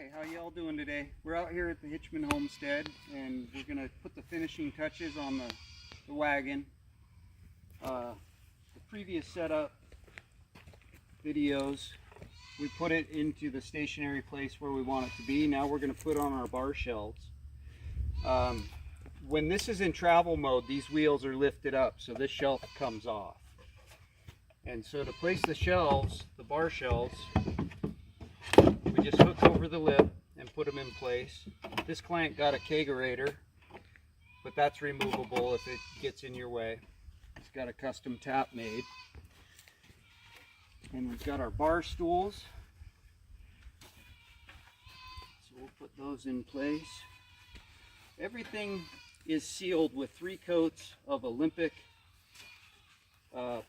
Hi, how y'all doing today? We're out here at the Hitchman Homestead and we're going to put the finishing touches on the wagon. The previous setup videos, we put it into the stationary place where we want it to be. Now we're going to put on our bar shelves. When this is in travel mode, these wheels are lifted up, so this shelf comes off. And so to place the shelves, the bar shelves, we just hook over the lip and put them in place. This client got a kegerator, but that's removable if it gets in your way. It's got a custom tap made. And we've got our bar stools. So we'll put those in place. Everything is sealed with 3 coats of Olympic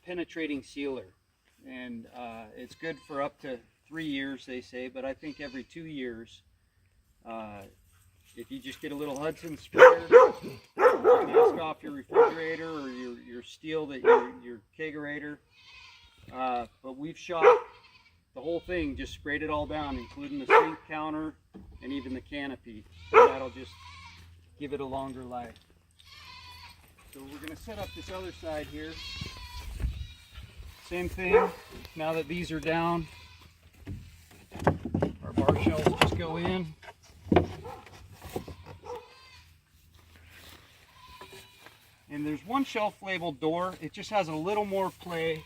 penetrating sealer. And it's good for up to 3 years, they say, but I think every 2 years, if you just get a little Hudson sprayer, mask off your refrigerator or your steel, that your kegerator. But we've shot the whole thing, just sprayed it all down, including the sink counter and even the canopy. So that'll just give it a longer life. So we're going to set up this other side here. Same thing. Now that these are down, our bar shelves just go in. And there's one shelf labeled door. It just has a little more play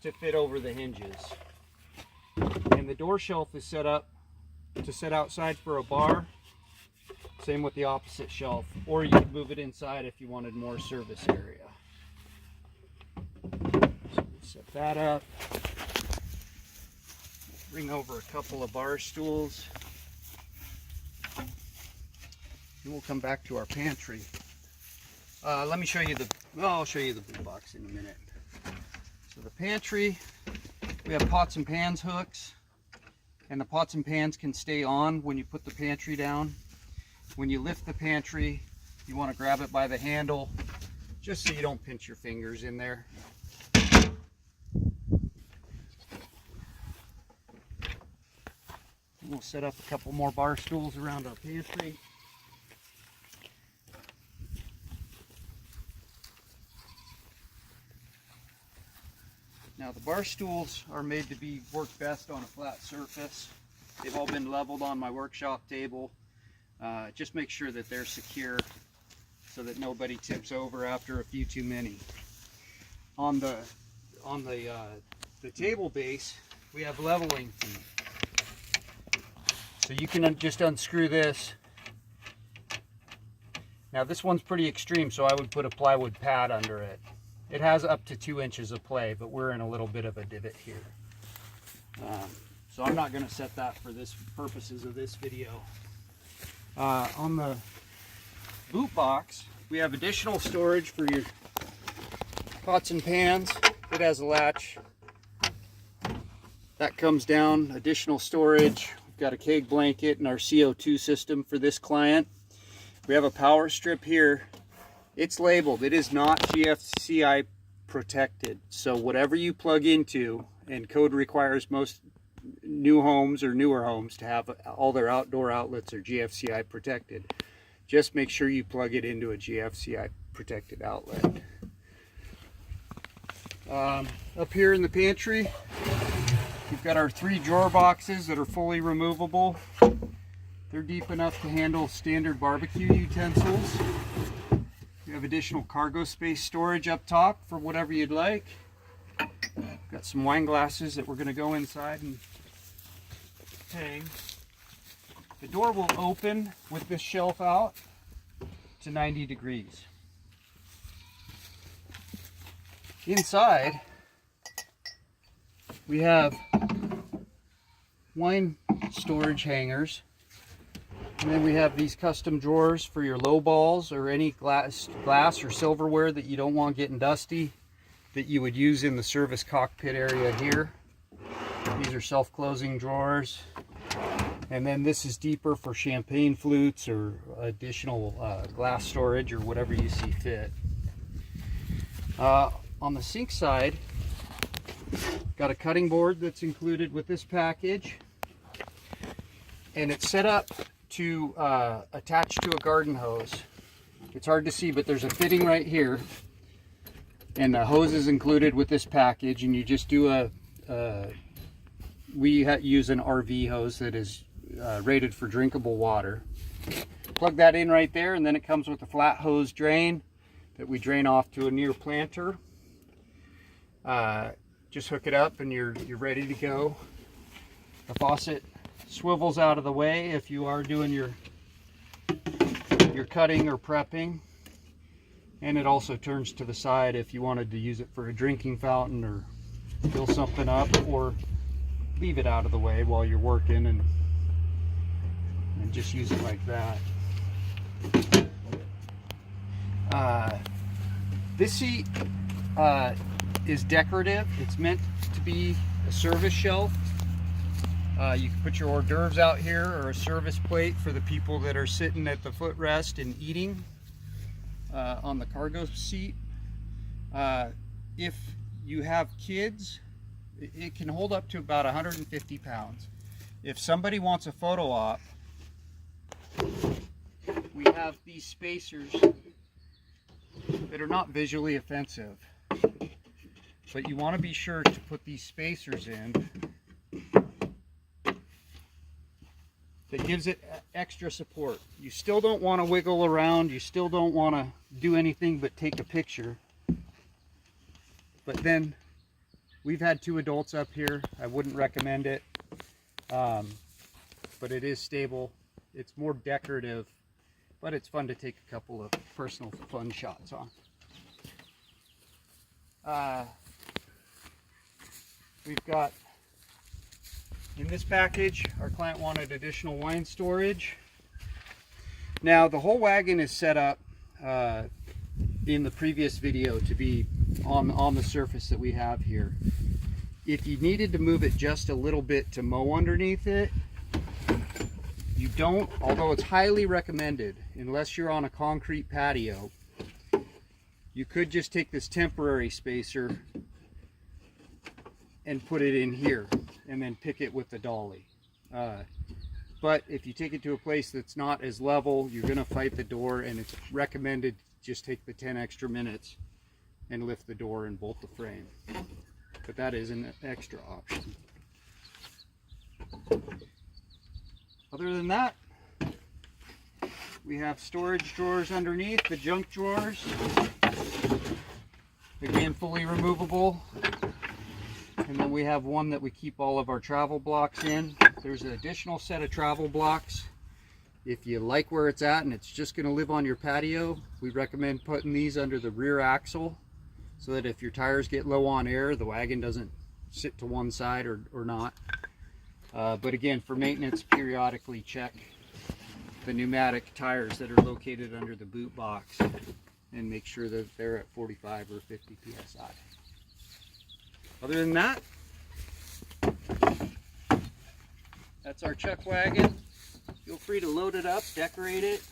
to fit over the hinges. And the door shelf is set up to sit outside for a bar. Same with the opposite shelf. Or you could move it inside if you wanted more service area. So we'll set that up. Bring over a couple of bar stools. And we'll come back to our pantry. Let me show you I'll show you the boot box in a minute. So the pantry, we have pots and pans hooks, and the pots and pans can stay on when you put the pantry down. When you lift the pantry, you want to grab it by the handle, just so you don't pinch your fingers in there. We'll set up a couple more bar stools around our pantry. Now the bar stools are made to work best on a flat surface. They've all been leveled on my workshop table. Just make sure that they're secure so that nobody tips over after a few too many. On the table base, we have leveling feet. So you can just unscrew this. Now this one's pretty extreme, so I would put a plywood pad under it. It has up to 2 inches of play, but we're in a little bit of a divot here. So I'm not going to set that for this purposes of this video. On the boot box, we have additional storage for your pots and pans. It has a latch that comes down, additional storage. We've got a keg blanket and our CO2 system for this client. We have a power strip here. It's labeled. It is not GFCI protected. So whatever you plug into, and code requires most new homes or newer homes to have all their outdoor outlets are GFCI protected. Just make sure you plug it into a GFCI protected outlet. Up here in the pantry, we've got our 3 drawer boxes that are fully removable. They're deep enough to handle standard barbecue utensils. We have additional cargo space storage up top for whatever you'd like. Got some wine glasses that we're going to go inside and hang. The door will open with this shelf out to 90 degrees. Inside, we have wine storage hangers. And then we have these custom drawers for your low balls or any glass or silverware that you don't want getting dusty, that you would use in the service cockpit area here. These are self-closing drawers. And then this is deeper for champagne flutes or additional glass storage or whatever you see fit. On the sink side, got a cutting board that's included with this package. and it's set up to attach to a garden hose. It's hard to see, but there's a fitting right here, and the hose is included with this package, and you just do we use an RV hose that is rated for drinkable water. Plug that in right there, and then it comes with a flat hose drain that we drain off to a near planter. Just hook it up and you're ready to go. The faucet swivels out of the way if you are doing your cutting or prepping, and it also turns to the side if you wanted to use it for a drinking fountain or fill something up, or leave it out of the way while you're working and just use it like that. This seat is decorative. It's meant to be a service shelf. You can put your hors d'oeuvres out here, or a service plate for the people that are sitting at the footrest and eating on the cargo seat. If you have kids, it can hold up to about 150 pounds. If somebody wants a photo op, we have these spacers that are not visually offensive, but you want to be sure to put these spacers in. That gives it extra support. You still don't want to wiggle around, you still don't want to do anything but take a picture. But then we've had 2 adults up here. I wouldn't recommend it, but it is stable. It's more decorative, but it's fun to take a couple of personal fun shots on. We've got, in this package, our client wanted additional wine storage. Now the whole wagon is set up in the previous video to be on the surface that we have here. If you needed to move it just a little bit to mow underneath it, you don't, although it's highly recommended, unless you're on a concrete patio. You could just take this temporary spacer and put it in here and then pick it with the dolly. But if you take it to a place that's not as level, you're going to fight the door, and it's recommended just take the 10 extra minutes and lift the door and bolt the frame. But that is an extra option. Other than that, we have storage drawers underneath, the junk drawers. Again, fully removable. And then we have one that we keep all of our travel blocks in. There's an additional set of travel blocks. If you like where it's at and it's just going to live on your patio, we recommend putting these under the rear axle so that if your tires get low on air, the wagon doesn't sit to one side or not. But again, for maintenance, periodically check the pneumatic tires that are located under the boot box and make sure that they're at 45 or 50 psi. Other than that, that's our Chuckwagon. Feel free to load it up, decorate it.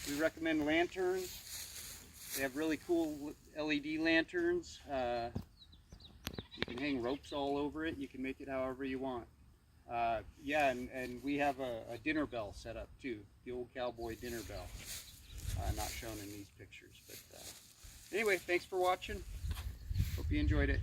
We recommend lanterns. They have really cool LED lanterns. You can hang ropes all over it. You can make it however you want. Yeah, and we have a dinner bell set up too, the old cowboy dinner bell. Not shown in these pictures, but anyway, thanks for watching. Hope you enjoyed it.